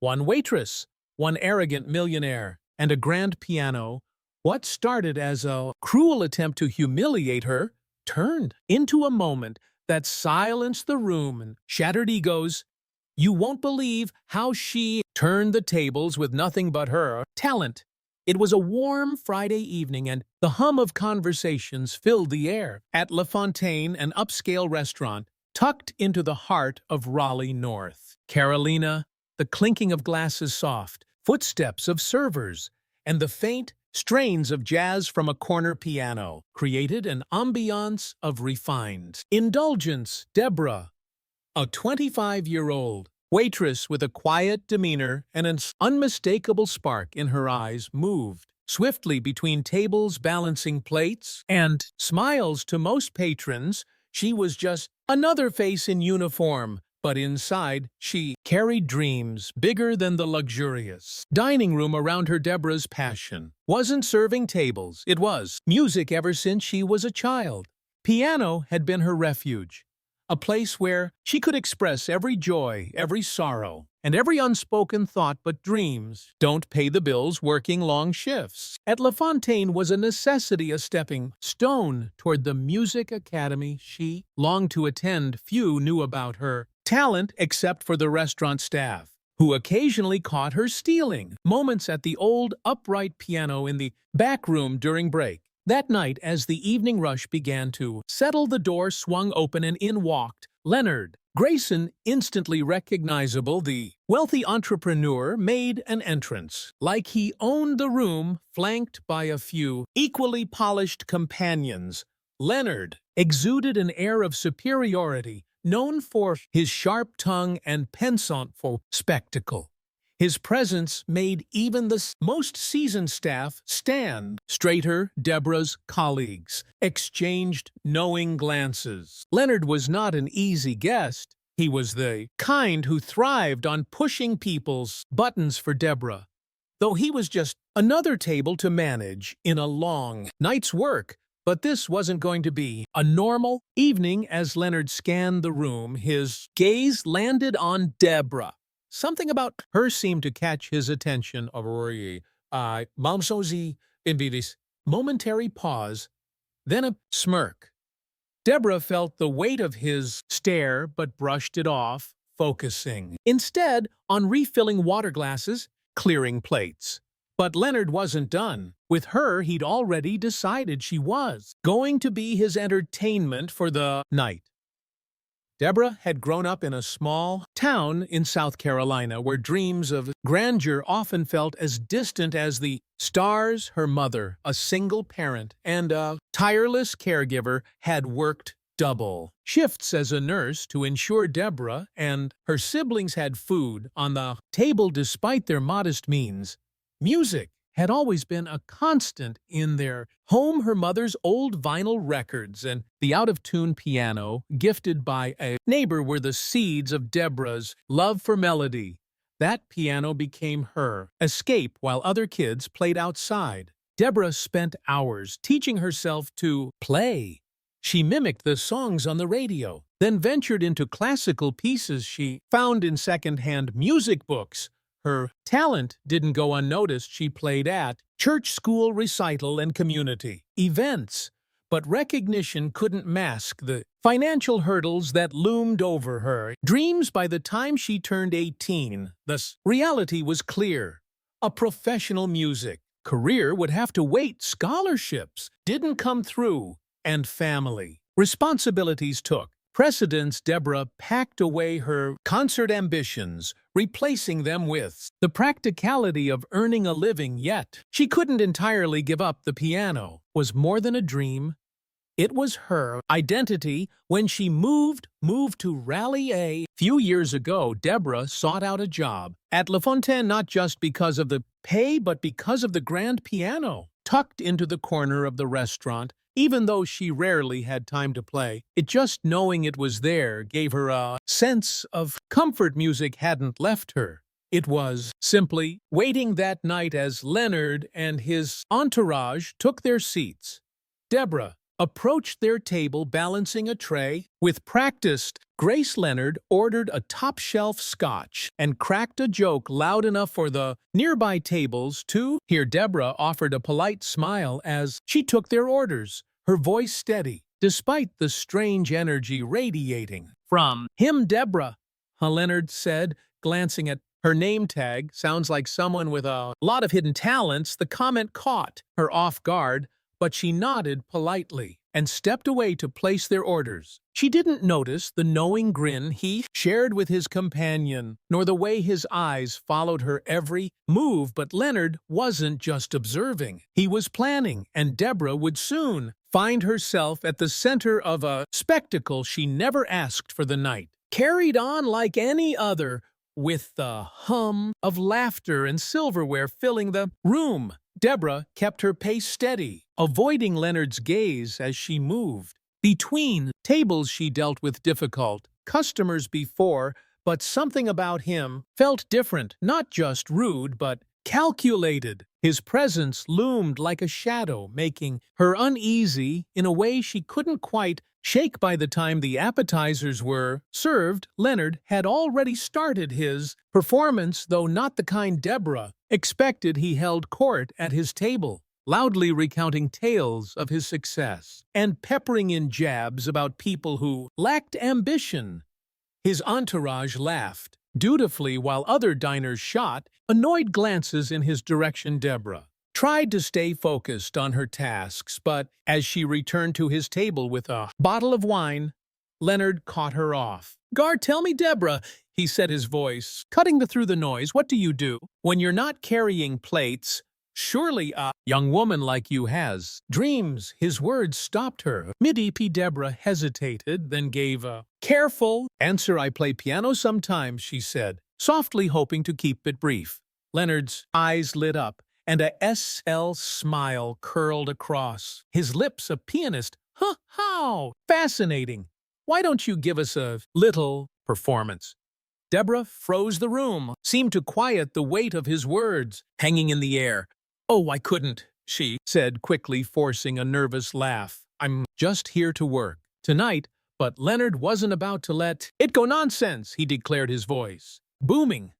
one waitress, one arrogant millionaire, and a grand piano. What started as a cruel attempt to humiliate her turned into a moment that silenced the room and shattered egos. You won't believe how she turned the tables with nothing but her talent. It was a warm Friday evening, and the hum of conversations filled the air at La Fontaine, an upscale restaurant tucked into the heart of Raleigh North. Carolina, the clinking of glasses soft, footsteps of servers, and the faint strains of jazz from a corner piano created an ambiance of refined indulgence. Deborah, a 25-year-old waitress with a quiet demeanor and an unmistakable spark in her eyes, moved swiftly between tables, balancing plates and smiles to most patrons. She was just another face in uniform, but inside she carried dreams bigger than the luxurious dining room around her. Deborah's passion wasn't serving tables, it was music. Ever since she was a child, piano had been her refuge, a place where she could express every joy, every sorrow, and every unspoken thought. But dreams don't pay the bills. Working long shifts at La Fontaine was a necessity, a stepping stone toward the music academy she longed to attend. Few knew about her talent except for the restaurant staff, who occasionally caught her stealing moments at the old upright piano in the back room during break. That night, as the evening rush began to settle, the door swung open and in walked Leonard Grayson. Instantly recognizable, the wealthy entrepreneur made an entrance like he owned the room, flanked by a few equally polished companions. Leonard exuded an air of superiority, known for his sharp tongue and penchant for spectacle. His presence made even the most seasoned staff stand straighter. Deborah's colleagues exchanged knowing glances. Leonard was not an easy guest. He was the kind who thrived on pushing people's buttons for Deborah, though he was just another table to manage in a long night's work. But this wasn't going to be a normal evening. As Leonard scanned the room, his gaze landed on Deborah. Something about her seemed to catch his attention. Momentary pause, then a smirk. Deborah felt the weight of his stare but brushed it off, focusing instead on refilling water glasses, clearing plates. But Leonard wasn't done. With her, he'd already decided she was going to be his entertainment for the night. Deborah had grown up in a small town in South Carolina where dreams of grandeur often felt as distant as the stars. Her mother, a single parent and a tireless caregiver, had worked double shifts as a nurse to ensure Deborah and her siblings had food on the table despite their modest means. Music had always been a constant in their home. Her mother's old vinyl records and the out-of-tune piano gifted by a neighbor were the seeds of Deborah's love for melody. That piano became her escape while other kids played outside. Deborah spent hours teaching herself to play. She mimicked the songs on the radio, then ventured into classical pieces she found in second-hand music books. Her talent didn't go unnoticed. She played at church, school, recital, and community events. But recognition couldn't mask the financial hurdles that loomed over her dreams. By the time she turned 18, the reality was clear. A professional music career would have to wait. Scholarships didn't come through, and family responsibilities took precedence. Deborah packed away her concert ambitions, replacing them with the practicality of earning a living. Yet she couldn't entirely give up. The piano was more than a dream. It was her identity. When she moved to Raleigh a few years ago, Deborah sought out a job at La Fontaine not just because of the pay, but because of the grand piano tucked into the corner of the restaurant. Even though she rarely had time to play, just knowing it was there gave her a sense of comfort. Music hadn't left her. It was simply waiting. That night, as Leonard and his entourage took their seats, Deborah approached their table balancing a tray. With practiced grace, Leonard ordered a top-shelf scotch and cracked a joke loud enough for the nearby tables to hear. Deborah offered a polite smile as she took their orders, her voice steady, despite the strange energy radiating from him. Deborah, Leonard said, glancing at her name tag. Sounds like someone with a lot of hidden talents. The comment caught her off guard, but she nodded politely and stepped away to place their orders. She didn't notice the knowing grin he shared with his companion, nor the way his eyes followed her every move. But Leonard wasn't just observing. He was planning, and Deborah would soon find herself at the center of a spectacle she never asked for. The night carried on like any other, with the hum of laughter and silverware filling the room. Deborah kept her pace steady, avoiding Leonard's gaze as she moved between tables. She dealt with difficult customers before, but something about him felt different, not just rude, but calculated. His presence loomed like a shadow, making her uneasy in a way she couldn't quite shake. By the time the appetizers were served, Leonard had already started his performance, though not the kind Deborah expected. He held court at his table, loudly recounting tales of his success and peppering in jabs about people who lacked ambition. His entourage laughed dutifully while other diners shot annoyed glances in his direction. Deborah tried to stay focused on her tasks, but as she returned to his table with a bottle of wine, Leonard caught her off guard. "Tell me, Deborah," he said, his voice cutting through the noise, "what do you do when you're not carrying plates? Surely a young woman like you has dreams." His words stopped her mid-EP. Deborah hesitated, then gave a careful answer. "I play piano sometimes," she said, softly, hoping to keep it brief. Leonard's eyes lit up, and a SL smile curled across his lips. "A pianist? Huh, how fascinating. Why don't you give us a little performance?" Deborah froze. The room seemed to quiet, the weight of his words hanging in the air. "Oh, I couldn't," she said quickly, forcing a nervous laugh. "I'm just here to work tonight." But Leonard wasn't about to let it go. "Nonsense," he declared, his voice booming.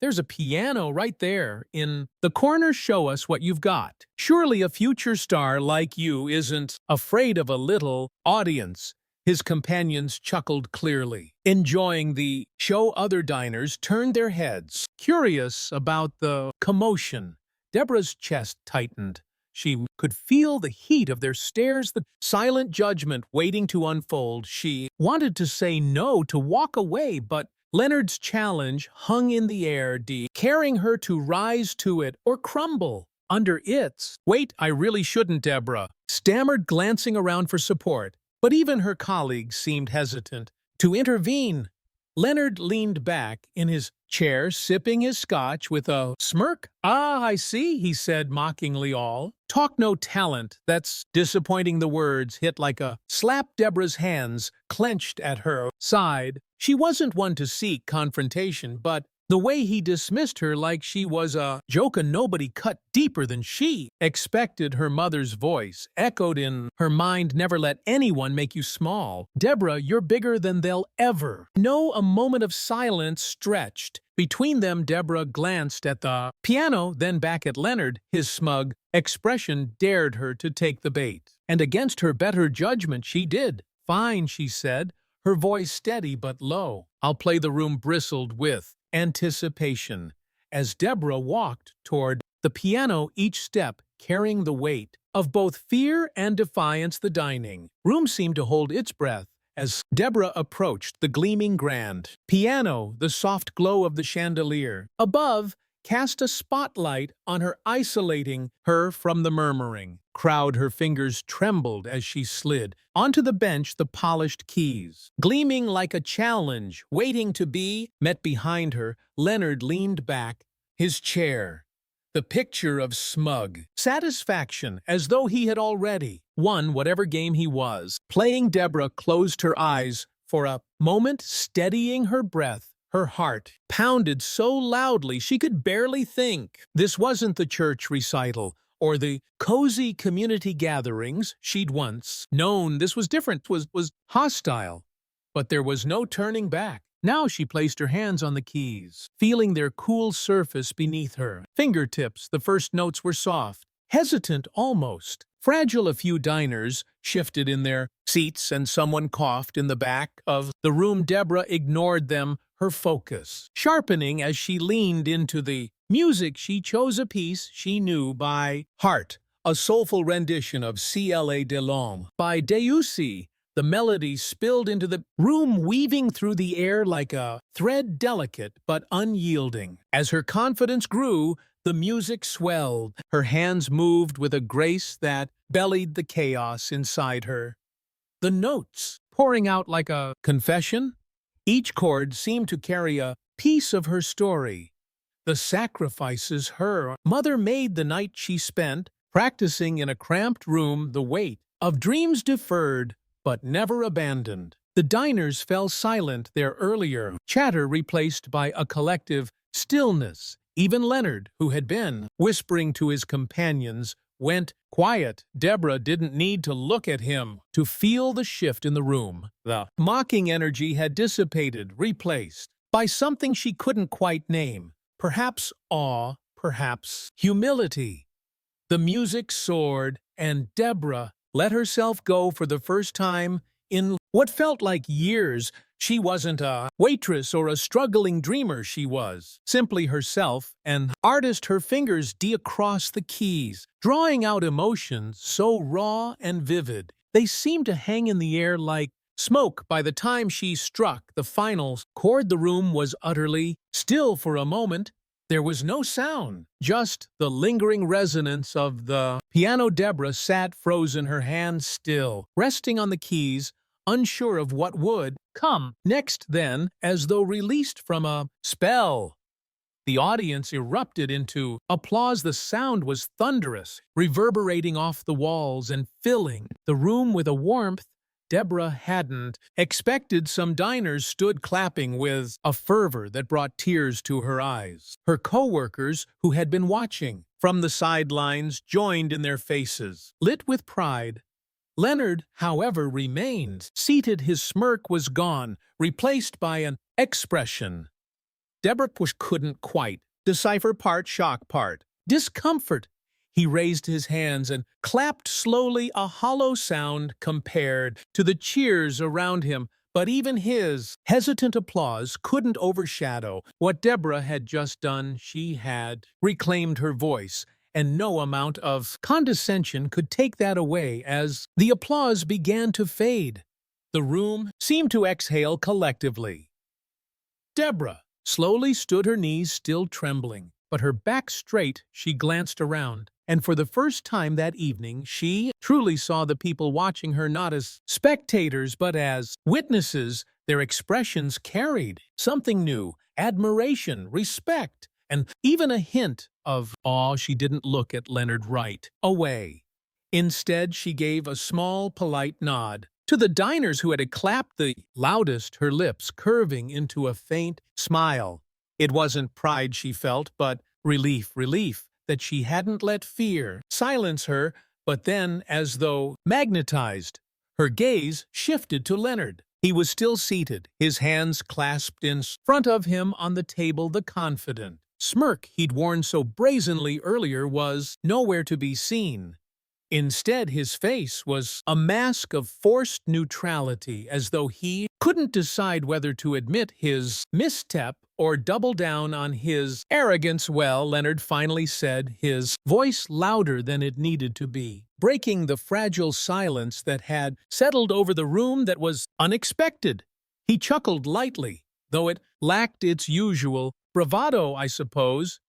"There's a piano right there in the corner. Show us what you've got. Surely a future star like you isn't afraid of a little audience." His companions chuckled, clearly enjoying the show. Other diners turned their heads, curious about the commotion. Deborah's chest tightened. She could feel the heat of their stares, the silent judgment waiting to unfold. She wanted to say no, to walk away, but Leonard's challenge hung in the air, daring her to rise to it or crumble under its weight. "I really shouldn't," Deborah stammered, glancing around for support. But even her colleagues seemed hesitant to intervene. Leonard leaned back in his chair, sipping his scotch with a smirk. "Ah, I see," he said mockingly. "All talk, no talent. That's disappointing." The words hit like a slap. Deborah's hands clenched at her side. She wasn't one to seek confrontation, but the way he dismissed her like she was a joke, and nobody cut deeper than she expected. Her mother's voice echoed in her mind, "Never let anyone make you small. Deborah, you're bigger than they'll ever know." A moment of silence stretched between them. Deborah glanced at the piano, then back at Leonard. His smug expression dared her to take the bait, and against her better judgment she did. "Fine," she said, her voice steady but low. "I'll play." The room bristled with anticipation as Deborah walked toward the piano, each step carrying the weight of both fear and defiance. The dining room seemed to hold its breath as Deborah approached the gleaming grand piano. The soft glow of the chandelier above cast a spotlight on her, isolating her from the murmuring crowd. Her fingers trembled as she slid onto the bench, the polished keys gleaming like a challenge waiting to be met. Behind her, Leonard leaned back his chair, the picture of smug satisfaction, as though he had already won whatever game he was playing. Deborah closed her eyes for a moment, steadying her breath. Her heart pounded so loudly she could barely think. This wasn't the church recital or the cozy community gatherings she'd once known. This was different, was hostile. But there was no turning back. Now she placed her hands on the keys, feeling their cool surface beneath her fingertips. The first notes were soft, hesitant almost. Fragile. A few diners shifted in their seats and someone coughed in the back of the room. Deborah ignored them, her focus sharpening as she leaned into the music. She chose a piece she knew by heart, a soulful rendition of Cla de l'Homme by Debussy. The melody spilled into the room, weaving through the air like a thread, delicate but unyielding. As her confidence grew, the music swelled. Her hands moved with a grace that bellied the chaos inside her. The notes pouring out like a confession. Each chord seemed to carry a piece of her story. The sacrifices her mother made, the night she spent practicing in a cramped room, the weight of dreams deferred but never abandoned. The diners fell silent, their earlier chatter replaced by a collective stillness. Even Leonard, who had been whispering to his companions, went quiet. Deborah didn't need to look at him to feel the shift in the room. The mocking energy had dissipated, replaced by something she couldn't quite name. Perhaps awe, perhaps humility. The music soared, and Deborah let herself go for the first time in what felt like years. She wasn't a waitress or a struggling dreamer. She was simply herself, an artist, her fingers across the keys, drawing out emotions so raw and vivid. They seemed to hang in the air like smoke. By the time she struck the final chord, the room was utterly still for a moment. There was no sound, just the lingering resonance of the piano. Deborah sat frozen, her hands still, resting on the keys, unsure of what would come next. Then, as though released from a spell, the audience erupted into applause. The sound was thunderous, reverberating off the walls and filling the room with a warmth Deborah hadn't expected. Some diners stood clapping with a fervor that brought tears to her eyes. Her co-workers, who had been watching from the sidelines, joined in their faces, lit with pride. Leonard, however, remained seated. His smirk was gone, replaced by an expression Deborah couldn't quite decipher, part shock, part discomfort. He raised his hands and clapped slowly, a hollow sound compared to the cheers around him. But even his hesitant applause couldn't overshadow what Deborah had just done. She had reclaimed her voice, and no amount of condescension could take that away. As the applause began to fade, the room seemed to exhale collectively. Deborah slowly stood, her knees still trembling, but her back straight. She glanced around, and for the first time that evening she truly saw the people watching her not as spectators but as witnesses. Their expressions carried something new: admiration, respect, and even a hint of awe. She didn't look at Leonard right away. Instead, she gave a small, polite nod to the diners who had clapped the loudest, her lips curving into a faint smile. It wasn't pride she felt, but relief that she hadn't let fear silence her. But then, as though magnetized, her gaze shifted to Leonard. He was still seated, his hands clasped in front of him on the table. The confident smirk he'd worn so brazenly earlier was nowhere to be seen. Instead, his face was a mask of forced neutrality, as though he couldn't decide whether to admit his misstep or double down on his arrogance. "Well," Leonard finally said, his voice louder than it needed to be, breaking the fragile silence that had settled over the room. That was unexpected. He chuckled lightly, though it lacked its usual bravado. "I suppose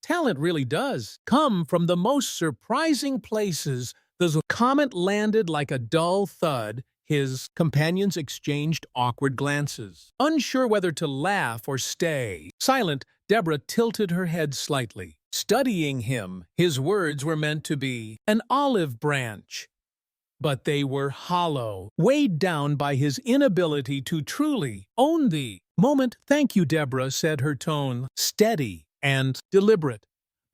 talent really does come from the most surprising places." The comment landed like a dull thud. His companions exchanged awkward glances, unsure whether to laugh or stay silent. Deborah tilted her head slightly, studying him. His words were meant to be an olive branch, but they were hollow, weighed down by his inability to truly own the moment. "Thank you," Deborah said, her tone steady and deliberate.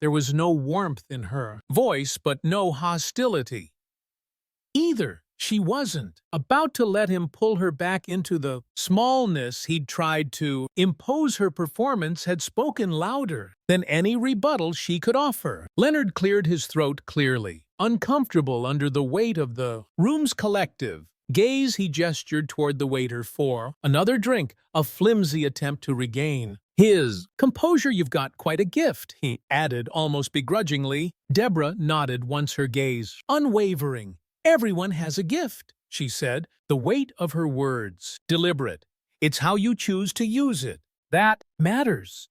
There was no warmth in her voice, but no hostility either. She wasn't about to let him pull her back into the smallness he'd tried to impose. Her performance had spoken louder than any rebuttal she could offer. Leonard cleared his throat clearly, uncomfortable under the weight of the room's collective gaze. He gestured toward the waiter for another drink, a flimsy attempt to regain his composure. "You've got quite a gift," he added almost begrudgingly. Deborah nodded, once her gaze unwavering. "Everyone has a gift," she said, the weight of her words deliberate. "It's how you choose to use it that matters."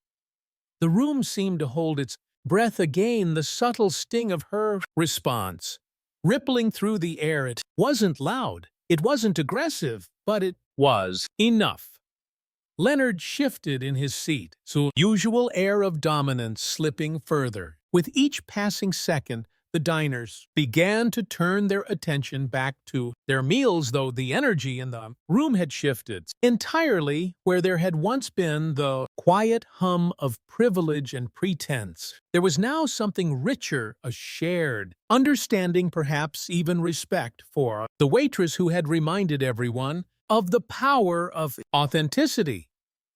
The room seemed to hold its breath again, the subtle sting of her response rippling through the air. It wasn't loud, it wasn't aggressive, but it was enough. Leonard shifted in his seat, so usual air of dominance slipping further. With each passing second, the diners began to turn their attention back to their meals, though the energy in the room had shifted entirely. Where there had once been the quiet hum of privilege and pretense, there was now something richer, a shared understanding, perhaps even respect for the waitress who had reminded everyone of the power of authenticity.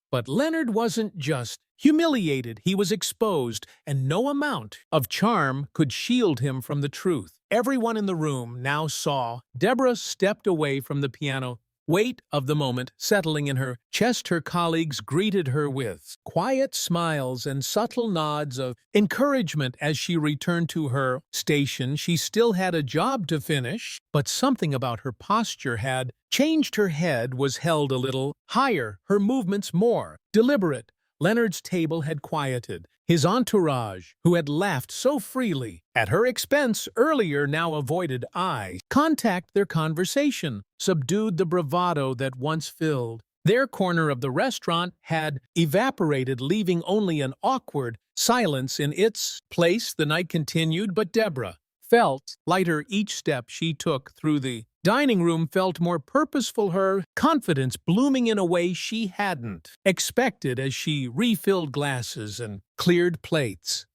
But Leonard wasn't just humiliated, he was exposed, and no amount of charm could shield him from the truth. Everyone in the room now saw. Deborah stepped away from the piano, weight of the moment settling in her chest. Her colleagues greeted her with quiet smiles and subtle nods of encouragement as she returned to her station. She still had a job to finish, but something about her posture had changed. Her head was held a little higher, her movements more deliberate. Leonard's table had quieted. His entourage, who had laughed so freely at her expense earlier, now avoided eye contact. Their conversation subdued. The bravado that once filled their corner of the restaurant had evaporated, leaving only an awkward silence in its place. The night continued, but Deborah felt lighter. Each step she took through the dining room felt more purposeful, her confidence blooming in a way she hadn't expected as she refilled glasses and cleared plates.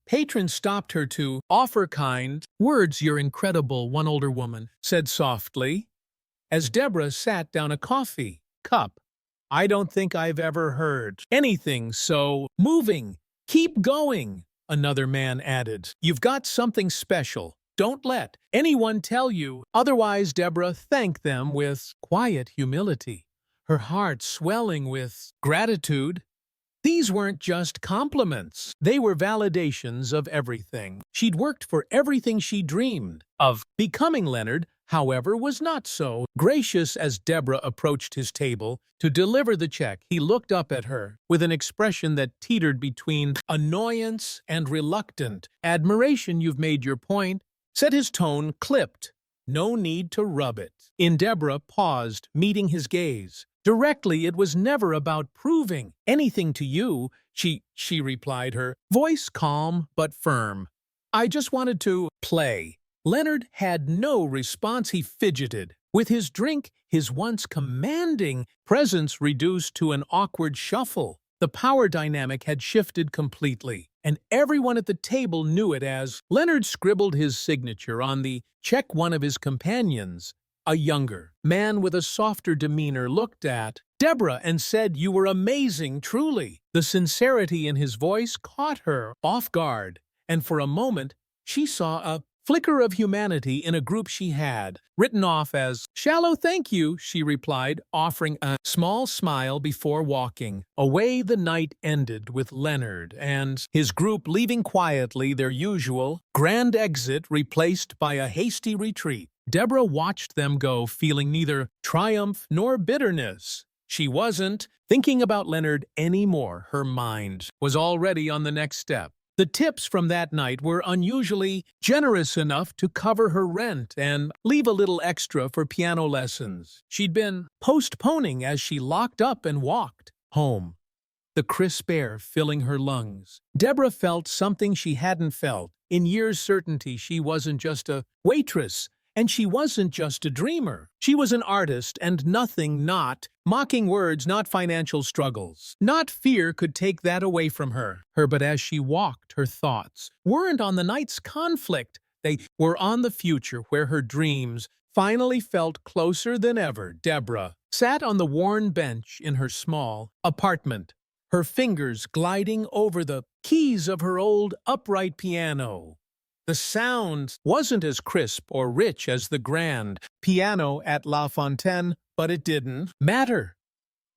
Patrons stopped her to offer kind words. "You're incredible," one older woman said softly, as Deborah sat down a coffee cup. "I don't think I've ever heard anything so moving. Keep going," another man added. "You've got something special. Don't let anyone tell you otherwise." Deborah thanked them with quiet humility, her heart swelling with gratitude. These weren't just compliments. They were validations of everything she'd worked for, everything she dreamed of becoming. Leonard, however, was not so gracious. As Deborah approached his table to deliver the check, he looked up at her with an expression that teetered between annoyance and reluctant admiration. "You've made your point," said his tone clipped. "No need to rub it in." Deborah paused, meeting his gaze directly. "It was never about proving anything to you," she replied, her voice calm but firm. "I just wanted to play." Leonard had no response. He fidgeted with his drink, his once commanding presence reduced to an awkward shuffle. The power dynamic had shifted completely, and everyone at the table knew it as Leonard scribbled his signature on the check. One of his companions, a younger man with a softer demeanor, looked at Deborah and said, "You were amazing, truly." The sincerity in his voice caught her off guard, and for a moment she saw a flicker of humanity in a group she had written off as shallow. "Thank you," she replied, offering a small smile before walking away. The night ended with Leonard and his group leaving quietly, their usual grand exit replaced by a hasty retreat. Deborah watched them go, feeling neither triumph nor bitterness. She wasn't thinking about Leonard anymore. Her mind was already on the next step. The tips from that night were unusually generous enough to cover her rent and leave a little extra for piano lessons she'd been postponing. As she locked up and walked home, the crisp air filling her lungs, Deborah felt something she hadn't felt in years: certainty. She wasn't just a waitress And she wasn't just a dreamer. She was an artist, and nothing, not mocking words, not financial struggles, not fear could take that away from her. But as she walked, her thoughts weren't on the night's conflict. They were on the future, where her dreams finally felt closer than ever. Deborah sat on the worn bench in her small apartment, her fingers gliding over the keys of her old upright piano. The sound wasn't as crisp or rich as the grand piano at La Fontaine, but it didn't matter.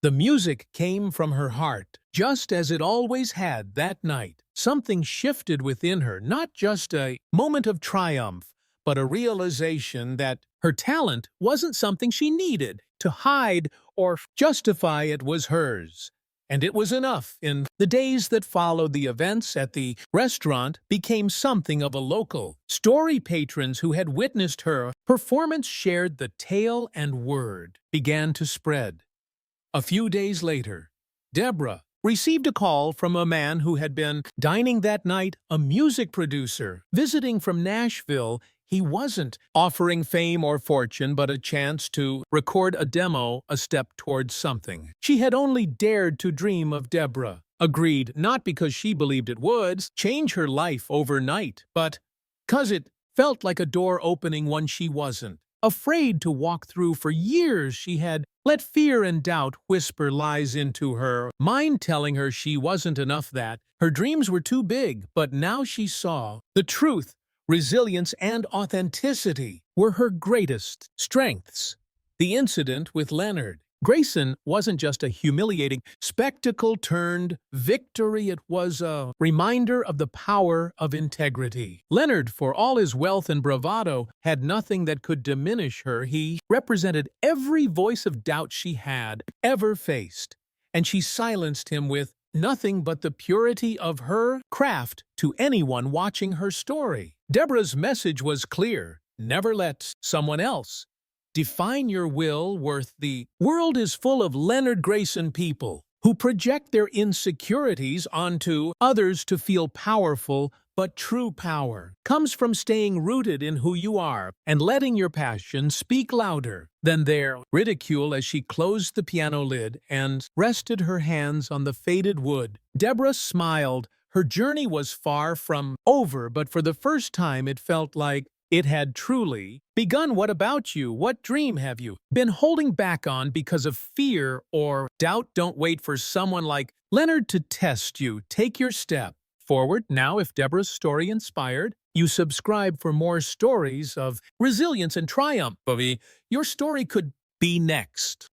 The music came from her heart, just as it always had that night. Something shifted within her, not just a moment of triumph, but a realization that her talent wasn't something she needed to hide or justify. It was hers. And it was enough. In the days that followed, the events at the restaurant became something of a local story. Patrons who had witnessed her performance shared the tale, and word began to spread. A few days later, Deborah received a call from a man who had been dining that night, a music producer visiting from Nashville. He wasn't offering fame or fortune, but a chance to record a demo, a step towards something she had only dared to dream of. Deborah agreed, not because she believed it would change her life overnight, but because it felt like a door opening one she wasn't afraid to walk through. For years she had let fear and doubt whisper lies into her mind, telling her she wasn't enough, that her dreams were too big. But now she saw the truth. Resilience and authenticity were her greatest strengths. The incident with Leonard Grayson wasn't just a humiliating spectacle turned victory, it was a reminder of the power of integrity. Leonard, for all his wealth and bravado, had nothing that could diminish her. He represented every voice of doubt she had ever faced, and she silenced him with nothing but the purity of her craft. To anyone watching her story, Deborah's message was clear: never let someone else define your worth. The world is full of Leonard Grayson people who project their insecurities onto others to feel powerful, but true power comes from staying rooted in who you are and letting your passion speak louder than their ridicule. As she closed the piano lid and rested her hands on the faded wood, Deborah smiled. Her journey was far from over, but for the first time it felt like it had truly begun. What about you? What dream have you been holding back on because of fear or doubt? Don't wait for someone like Leonard to test you. Take your step forward now. If Deborah's story inspired you, subscribe for more stories of resilience and triumph. Your story could be next.